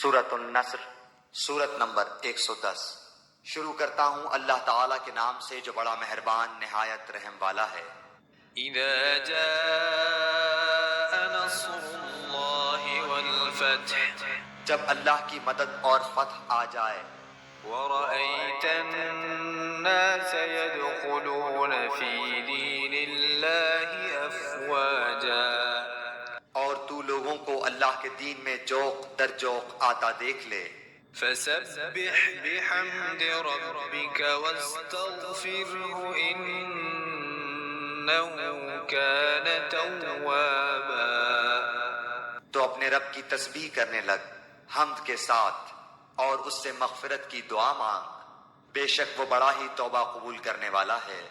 سورۃ النصر، سورت نمبر 110۔ شروع کرتا ہوں اللہ تعالیٰ کے نام سے جو بڑا مہربان نہایت رحم والا ہے۔ اذا جاء نصر اللہ والفتح، جب اللہ کی مدد اور فتح آ جائے۔ ورأيت الناس يدخلون في دين الله أفواجا، اور تو لوگوں کو اللہ کے دین میں جوق در جوق آتا دیکھ لے۔ فسبح بحمد ربك واستغفره إنه كان توابا، تو اپنے رب کی تسبیح کرنے لگ حمد کے ساتھ اور اس سے مغفرت کی دعا مانگ، بے شک وہ بڑا ہی توبہ قبول کرنے والا ہے۔